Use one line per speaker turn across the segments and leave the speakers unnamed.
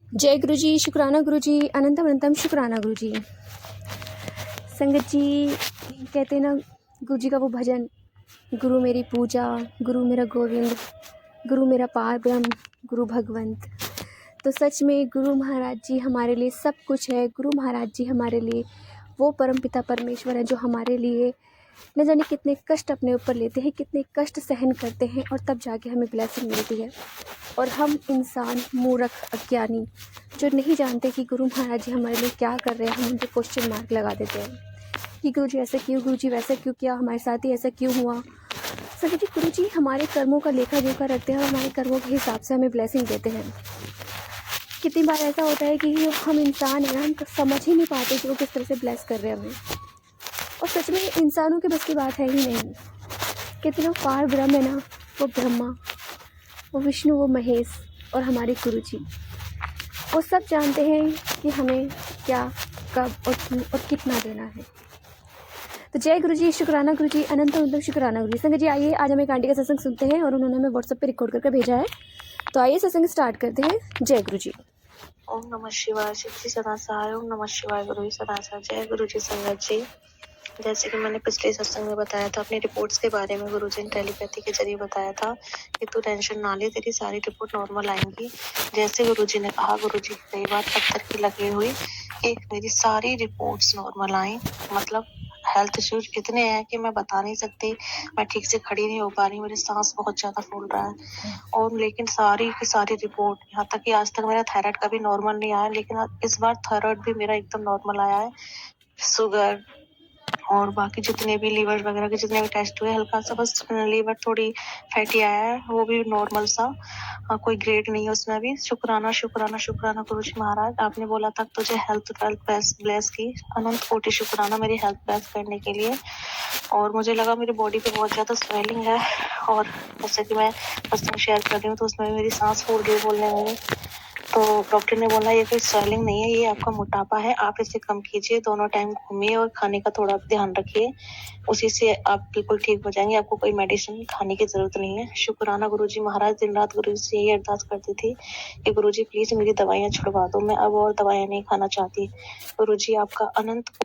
जय गुरु जी, शुक्राना गुरु जी, अनंतम अनंतम शुक्राना गुरु जी। संगत जी कहते हैं ना, गुरु जी का वो भजन, गुरु मेरी पूजा, गुरु मेरा गोविंद, गुरु मेरा पार ब्रह्म, गुरु भगवंत। तो सच में गुरु महाराज जी हमारे लिए सब कुछ है। गुरु महाराज जी हमारे लिए वो परमपिता परमेश्वर है जो हमारे लिए न जाने कितने कष्ट अपने ऊपर लेते हैं, कितने कष्ट सहन करते हैं और तब जाके हमें ब्लेसिंग मिलती है। और हम इंसान मूर्ख अज्ञानी जो नहीं जानते कि गुरु महाराज जी हमारे लिए क्या कर रहे हैं, हम उन पर क्वेश्चन मार्क लगा देते हैं कि गुरु जी ऐसा क्यों, गुरु जी वैसा क्यों किया, हमारे साथ ही ऐसा क्यों हुआ। सभी जी गुरु जी हमारे कर्मों का लेखा जोखा रखते हैं और हमारे कर्मों के हिसाब से हमें ब्लेसिंग देते हैं। कितनी बार ऐसा होता है कि हम इंसान हैं, हम समझ ही नहीं पाते कि वो किस तरह से ब्लेस कर रहे हैं हमें। और सच में इंसानों के बस की बात है ही नहीं। कहते ना पार ब्रह्म है ना, वो ब्रह्मा, वो विष्णु, वो महेश और हमारे गुरु जी, वो सब जानते हैं कि हमें क्या, कब और क्यों और कितना देना है। तो जय गुरु जी, शुक्राना गुरु जी, अनंत अनंत शुक्राना गुरु जी। संगत जी आइए, आज हम एक आंटी का सत्संग सुनते हैं और उन्होंने हमें व्हाट्सएप पे रिकॉर्ड करके भेजा है। तो आइए सत्संग स्टार्ट करते हैं। जय गुरु जी।
ओम नमः शिवाय। शिव जी सदा सहाय। ओम नमः शिवाय। गुरु जी सदा सहाय। जय गुरु जी। संगत जी, जैसे कि मैंने पिछले सत्संग में बताया था अपनी रिपोर्ट्स के बारे में, गुरु जी ने टेलीपैथी के जरिए बताया था कि तू टेंशन ना ले, तेरी सारी रिपोर्ट नॉर्मल आएंगी। जैसे गुरु जी ने कहा, गुरु जी की कई बार पत्थर की लगी हुई कि मेरी सारी रिपोर्ट्स नॉर्मल आई। मतलब हेल्थ इश्यूज इतने हैं कि मैं बता नहीं सकती। मैं ठीक से खड़ी नहीं हो पा रही, मेरी सांस बहुत ज्यादा फूल रहा है। और लेकिन सारी की सारी रिपोर्ट, यहाँ तक कि आज तक मेरा थायराइड कभी नॉर्मल नहीं आया, लेकिन इस बार थायराइड भी मेरा एकदम नॉर्मल आया है। शुगर और बाकी जितने भी लीवर वगैरह के जितने भी टेस्ट हुए, हल्का सा बस लीवर थोड़ी फैटी आया है, वो भी नॉर्मल सा। कोई ग्रेड नहीं है उसमें भी। शुक्राना शुक्राना शुक्राना गुरु जी महाराज, आपने बोला था तुझे हेल्थ ब्लेस की। अनंत कोटि शुक्राना मेरी हेल्थ ब्लेस करने के लिए। और मुझे लगा मेरी बॉडी पे बहुत ज्यादा स्वेलिंग है, और जैसे कि मैं पर्सनल शेयर कर रही हूँ तो उसमें मेरी सांस फूल रही है बोलने में। तो डॉक्टर ने बोला ये कोई स्वेलिंग नहीं है, ये आपका मोटापा है, आप इसे कम कीजिए, दोनों टाइम घूमिए और खाने का थोड़ा ध्यान रखिए, उसी से आप बिल्कुल ठीक हो जाएंगे, आपको कोई मेडिसिन खाने की जरूरत नहीं है। शुक्राना गुरुजी महाराज। दिन रात गुरु जी से यही अरदास करती थी कि गुरुजी प्लीज मेरी दवाइयाँ छुड़वा दो, मैं अब और दवाइयाँ नहीं खाना चाहती। गुरुजी आपका अनंत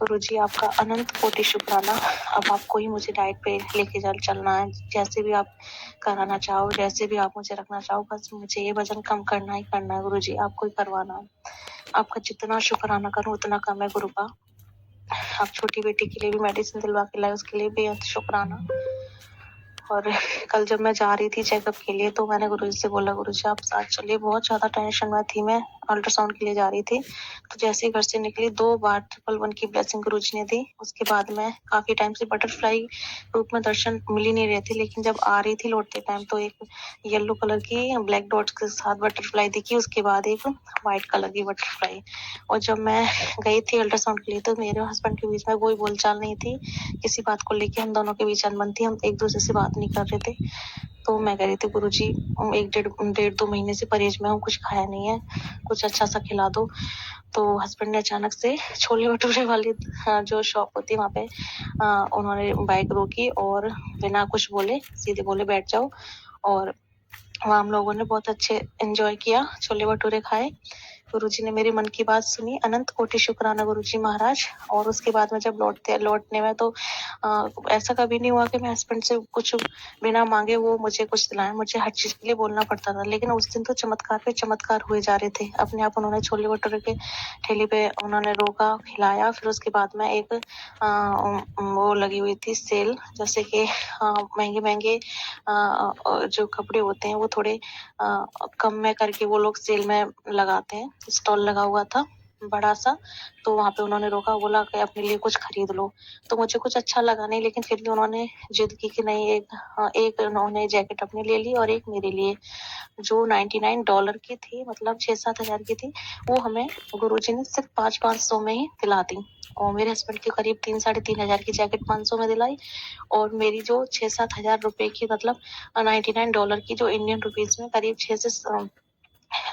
गुरुजी आपका अनंत कोटि शुक्राना। अब आपको ही मुझे डाइट पे लेके चलना है, जैसे भी आप कराना चाहो, जैसे भी आप मुझे रखना चाहो, बस मुझे ये वजन कम करना ही करना है गुरुजी, आपको ही करवाना है। आपका जितना शुक्राना करूं उतना कम है गुरु का। आप छोटी बेटी के लिए भी मेडिसिन दिलवा के लाए, उसके लिए भी शुक्राना। और कल जब मैं जा रही थी चेकअप के लिए तो मैंने गुरुजी से बोला, गुरुजी आप साथ चलिए, बहुत ज्यादा टेंशन में थी मैं, अल्ट्रासाउंड के लिए जा रही थी। तो जैसे ही घर से निकली 2 बार 111 की ब्लेसिंग गुरुजी ने दी। उसके बाद मैं काफी टाइम से बटरफ्लाई रूप में दर्शन मिल ही नहीं रहे थे, लेकिन जब आ रही थी लौटते टाइम तो एक येलो कलर की ब्लैक डॉट्स के साथ बटरफ्लाई दिखी, उसके बाद एक व्हाइट कलर की बटरफ्लाई। और जब मैं गई थी अल्ट्रासाउंड के लिए तो मेरे हस्बैंड के बीच में कोई बोलचाल नहीं थी, किसी बात को लेके हम दोनों के बीच अनबन थी, हम एक दूसरे से बात नहीं कर रहे थे। तो मैं कह रही थी गुरुजी एक डेढ़ 2 महीने से परहेज में हूँ, कुछ खाया नहीं है, कुछ अच्छा सा खिला दो। तो हस्बैंड ने अचानक से छोले भटूरे वाली जो शॉप होती है वहाँ पे उन्होंने बाइक रोकी और बिना कुछ बोले सीधे बोले बैठ जाओ। और वहाँ हम लोगों ने बहुत अच्छे एंजॉय किया, छोले भटूरे खाए। गुरुजी ने मेरी मन की बात सुनी। अनंत कोटि शुक्राना गुरुजी महाराज। और उसके बाद में जब लौटने में तो ऐसा कभी नहीं हुआ कि मैं हस्बैंड से कुछ बिना मांगे वो मुझे कुछ दिलाएं, मुझे हर चीज के लिए बोलना पड़ता था। लेकिन उस दिन तो चमत्कार पे चमत्कार हुए जा रहे थे। अपने आप उन्होंने छोले भटूरे के ठेले पे उन्होंने रोका, खिलाया। फिर उसके बाद में एक वो लगी हुई थी सेल, जैसे कि महंगे महंगे जो कपड़े होते हैं वो थोड़े कम में करके वो लोग सेल में लगाते हैं। स्टॉल लगा हुआ था बड़ा सा, तो वहां पे उन्होंने रोका, बोला कि अपने लिए कुछ खरीद लो। तो मुझे कुछ अच्छा लगा नहीं, लेकिन फिर भी उन्होंने जिद की कि नहीं, एक उन्होंने जैकेट अपने लिए ली और एक मेरे लिए, जो $99 की थी, मतलब 6-7 हजार की थी। वो हमें गुरुजी ने सिर्फ 500 में ही दिला दी। और मेरे हस्बैंड की करीब 3-3.5 हजार की जैकेट 500 में दिलाई। और मेरी जो 6-7 हजार रुपए की, मतलब $99 की, जो इंडियन रुपीज में करीब 6 से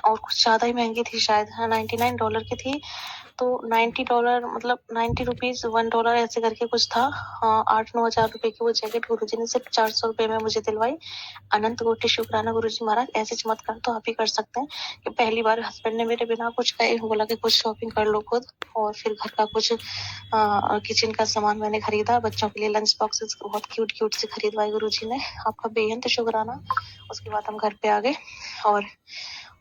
और कुछ ज्यादा ही महंगी थी शायद, $99 की थी। तो $90 मतलब 90 रुपीज़ $1 ऐसे करके कुछ था। 8-9 हज़ार रुपए की वो जैकेट गुरुजी ने सिर्फ 400 रुपए में मुझे दिलवाई। अनंत कोटि शुक्राना गुरुजी महाराज। ऐसे चमत्कार तो आप ही कर सकते हैं कि पहली बार हस्बैंड ने मेरे बिना कुछ कहे बोला कि कुछ शॉपिंग कर लो खुद, और फिर घर का कुछ किचन का सामान मैंने खरीदा। बच्चों के लिए लंच बॉक्सेस बहुत क्यूट क्यूट से खरीदवाए गुरुजी ने। आपका बेहद शुक्राना। उसके बाद हम घर पे आ गए,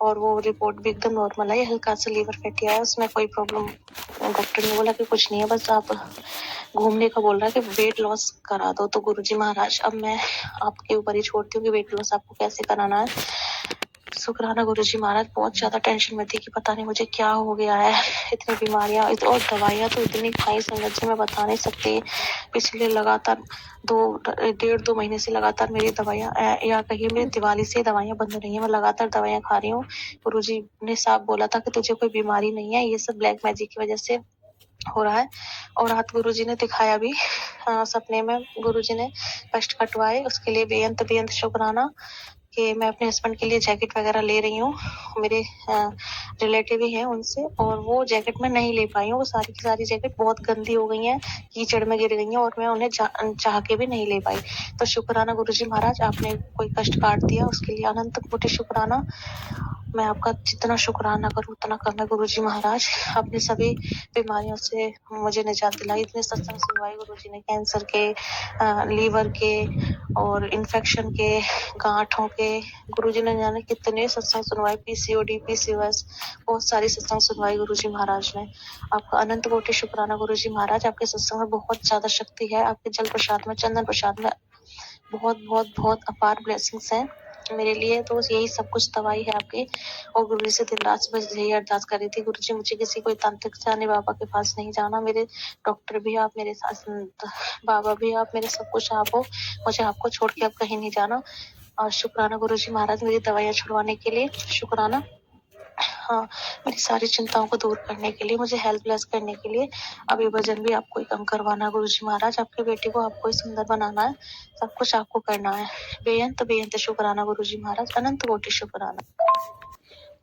और वो रिपोर्ट भी एकदम नॉर्मल आई। हल्का सा लीवर फैटी आया, उसमें कोई प्रॉब्लम, डॉक्टर ने बोला कि कुछ नहीं है, बस आप घूमने का बोल रहा है कि वेट लॉस करा दो। तो गुरुजी महाराज अब मैं आपके ऊपर ही छोड़ती हूँ कि वेट लॉस आपको कैसे कराना है। शुक्राना गुरुजी महाराज। बहुत ज्यादा टेंशन में थी कि पता नहीं मुझे क्या हो गया है, इतनी बीमारियां और दवाइयां तो इतनी खाई संगत जी मैं बता नहीं सकती। पिछले लगातार 1.5-2 महीने से लगातार मेरी दवाइयां, या कहिए मेरी दिवाली से दवाइयां बंद नहीं है, मैं लगातार दवाइयां खा रही हूँ। गुरुजी ने साफ बोला था कि तुझे कोई बीमारी नहीं है, ये सब ब्लैक मैजिक की वजह से हो रहा है। और रात गुरुजी ने दिखाया भी, सपने में गुरुजी ने कष्ट कटवाए। उसके लिए बेअंत शुक्राना कि मैं अपने हस्बैंड के लिए जैकेट वगैरह ले रही हूँ। मेरे रिलेटिव ही हैं उनसे, और वो जैकेट मैं नहीं ले पाई हूँ। वो सारी की सारी जैकेट बहुत गंदी हो गई हैं, कीचड़ में गिर गई हैं, और मैं उन्हें चाह के भी नहीं ले पाई। तो शुक्राना गुरुजी महाराज, आपने कोई कष्ट काट दिया, उसके लिए अनंत कोटि शुक्राना। मैं आपका जितना शुक्राना करूँ उतना कम है गुरुजी महाराज। आपने सभी बीमारियों से मुझे निजात दिलाई। इतने सत्संग सुनवाई गुरुजी ने, कैंसर के, लीवर के, और इन्फेक्शन के, गांठों के। गुरुजी ने जाने कितने सत्संग सुनवाए, पीसीओडी, पीसीओएस, बहुत सारी सत्संग सुनवाई गुरुजी महाराज ने। आपका अनंत कोटि शुक्राना गुरुजी महाराज। आपके सत्संग में बहुत ज्यादा शक्ति है। आपके जल प्रसाद में, चंदन प्रसाद में बहुत बहुत बहुत अपार ब्लेसिंग्स हैं मेरे लिए। तो यही सब कुछ दवाई है आपकी। और गुरुजी से दिन रात बस यही अरदास कर रही थी, गुरुजी मुझे किसी कोई तांत्रिक जाने बाबा के पास नहीं जाना। मेरे डॉक्टर भी आप, मेरे साथ बाबा भी आप, मेरे सब कुछ आप हो। मुझे आपको छोड़ के अब कहीं नहीं जाना। और शुक्राना गुरुजी महाराज मेरी दवाइयाँ छुड़वाने के लिए। शुक्राना, हाँ, मेरी सारी चिंताओं को दूर करने के लिए, मुझे हेल्प लेस करने के लिए। अब ये वजन भी आपको ही कम करवाना है गुरुजी महाराज। आपके बेटे को आपको ही सुंदर बनाना है, सब कुछ आपको करना है। बेअंत शुक्राना गुरुजी महाराज। अनंत कोटि शुक्राना।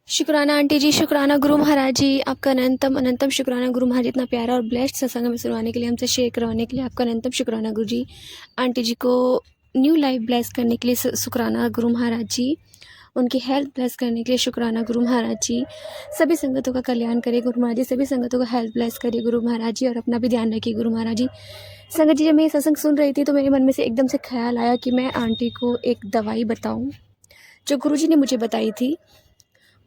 शुक्राना आंटी जी, शुक्राना गुरु महाराज जी। आपका अनंतम अनंतम शुक्राना गुरु महाराज, इतना प्यारा और ब्लेस्ड सत्संग में सुनवाने के लिए, हमसे शेयर करवाने के लिए आपका अनंतम शुक्राना गुरु जी। आंटी जी को न्यू लाइफ ब्लेस करने के लिए शुक्राना गुरु महाराज जी। उनकी हेल्थ ब्लेस करने के लिए शुक्राना गुरु महाराज जी। सभी संगतों का कल्याण करिए गुरु महाराज जी, सभी संगतों का हेल्थ ब्लेस करिए गुरु महाराज जी, और अपना भी ध्यान रखिए गुरु महाराज जी। संगत जी, जब मैं ये सत्संग सुन रही थी तो मेरे मन में से एकदम से ख्याल आया कि मैं आंटी को एक दवाई बताऊं जो गुरु जी ने मुझे बताई थी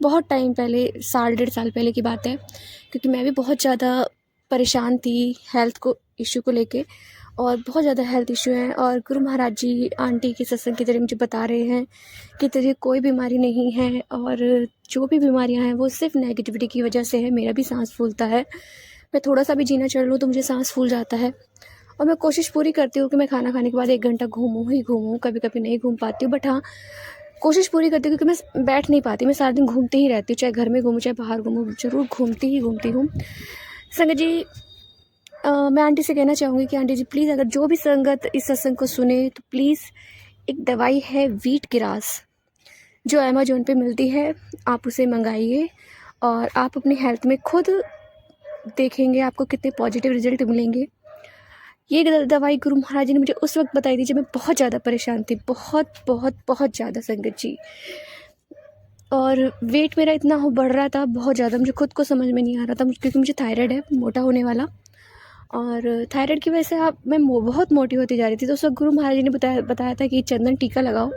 बहुत टाइम पहले, 1.5 साल पहले की बात है। क्योंकि मैं भी बहुत ज़्यादा परेशान थी हेल्थ को इशू को लेके, और बहुत ज़्यादा हेल्थ इशू है। और गुरु महाराज जी आंटी के सत्संग के जरिए मुझे बता रहे हैं कि तुझे कोई बीमारी नहीं है, और जो भी बीमारियां हैं वो सिर्फ नेगेटिविटी की वजह से है। मेरा भी सांस फूलता है, मैं थोड़ा सा भी जीना चढ़ लूँ तो मुझे सांस फूल जाता है। और मैं कोशिश पूरी करती हूँ कि मैं खाना खाने के बाद 1 घंटा घूमूँ, कभी कभी नहीं घूम पाती हूँ, बट हाँ, कोशिश पूरी करती हूँ। क्योंकि मैं बैठ नहीं पाती, मैं सारा दिन घूमती ही रहती हूँ, चाहे घर में घूमूँ चाहे बाहर घूमूँ, ज़रूर घूमती ही हूँ। संगत जी, मैं आंटी से कहना चाहूँगी कि आंटी जी प्लीज़, अगर जो भी संगत इस सत्संग को सुने तो प्लीज़, एक दवाई है वीट ग्रास जो अमेजोन पे मिलती है, आप उसे मंगाइए और आप अपनी हेल्थ में खुद देखेंगे आपको कितने पॉजिटिव रिजल्ट मिलेंगे। ये दवाई गुरु महाराज जी ने मुझे उस वक्त बताई थी जब मैं बहुत ज़्यादा परेशान थी, बहुत बहुत बहुत ज़्यादा संगत जी। और वेट मेरा इतना बढ़ रहा था बहुत ज़्यादा, मुझे खुद को समझ में नहीं आ रहा था, क्योंकि मुझे थायराइड है, मोटा होने वाला। और थायराइड की वजह से मैं बहुत मोटी होती जा रही थी। तो उस वक्त गुरु महाराज जी ने बताया था कि चंदन टीका लगाओ,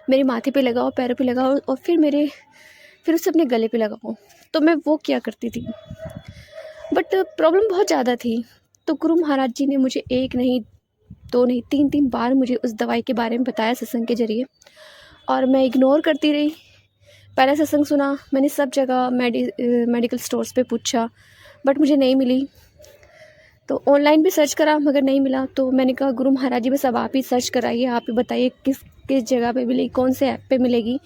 मेरे माथे पे लगाओ, पैरों पे लगाओ, और फिर उसे अपने गले पे लगाओ। तो मैं वो क्या करती थी, बट प्रॉब्लम बहुत ज़्यादा थी। तो गुरु महाराज जी ने मुझे 1 नहीं 2 नहीं 3 बार मुझे उस दवाई के बारे में बताया सत्संग के ज़रिए, और मैं इग्नोर करती रही। पहला सत्संग सुना मैंने, सब जगह मेडिकल स्टोर्स पे पूछा, बट मुझे नहीं मिली। तो ऑनलाइन भी सर्च करा मगर नहीं मिला। तो मैंने कहा गुरु महाराज जी बस अब आप ही सर्च कराइए, आप ही बताइए किस जगह पे मिलेगी, कौन से ऐप पे मिलेगी।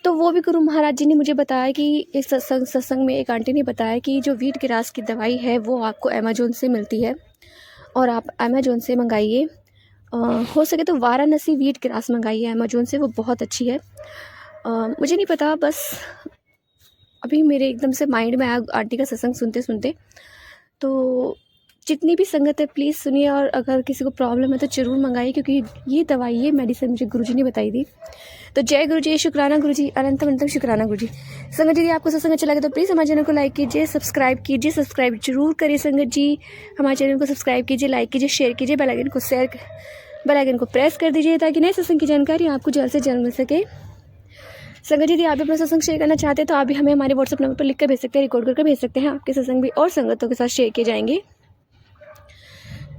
तो वो भी गुरु महाराज जी ने मुझे बताया कि इस सत्संग में एक आंटी ने बताया कि जो वीट ग्रास की दवाई है वो आपको अमेजोन से मिलती है, और आप अमेजोन से मंगाइए। हो सके तो वाराणसी वीट ग्रास मंगाइए अमेजोन से, वो बहुत अच्छी है। मुझे नहीं पता, बस अभी मेरे एकदम से माइंड में आया आंटी का सत्संग सुनते सुनते। तो जितनी भी संगत है प्लीज़ सुनिए, और अगर किसी को प्रॉब्लम है तो ज़रूर मंगाइए, क्योंकि ये दवाई, ये मेडिसिन मुझे गुरुजी ने बताई थी। तो जय गुरु जी, शुक्राना गुरु जी, अनंतम अनंतम शुक्राना गुरु जी। संगत जी, यदि आपको सत्संग अच्छा लगे तो प्लीज़ हमारे चैनल को लाइक कीजिए, सब्सक्राइब कीजिए, सब्सक्राइब जरूर करिए संगत जी। हमारे चैनल को सब्सक्राइब कीजिए, लाइक कीजिए, शेयर कीजिए, बेल आइकन को प्रेस कर दीजिए, ताकि नए सत्संग की जानकारी आपको जल्द से जल्द मिल सके। संगत जी, यदि आप भी अपना सत्संग शेयर करना चाहते हैं तो आप भी हमें हमारे व्हाट्सएप नंबर पर लिख कर भेज सकते हैं, रिकॉर्ड करके भेज सकते हैं। आपके सत्संग भी और संगतों के साथ शेयर किए जाएंगे।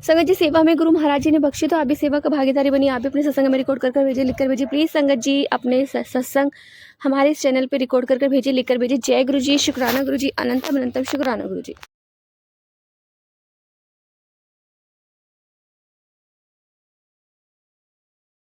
संगत जी, सेवा में गुरु महाराज जी ने बख्शी, तो आप भी सेवा का भागीदारी बनिए। आप भी अपने सत्संग में रिकॉर्ड कर भेजिए, लिख कर भेजिए। प्लीज़ संगत जी, अपने सत्संग हमारे इस चैनल पे रिकॉर्ड कर भेजिए, लिख कर भेजिए। जय गुरु जी, शुक्राना गुरु जी, अनंतम अनंतम शुक्राना गुरु जी।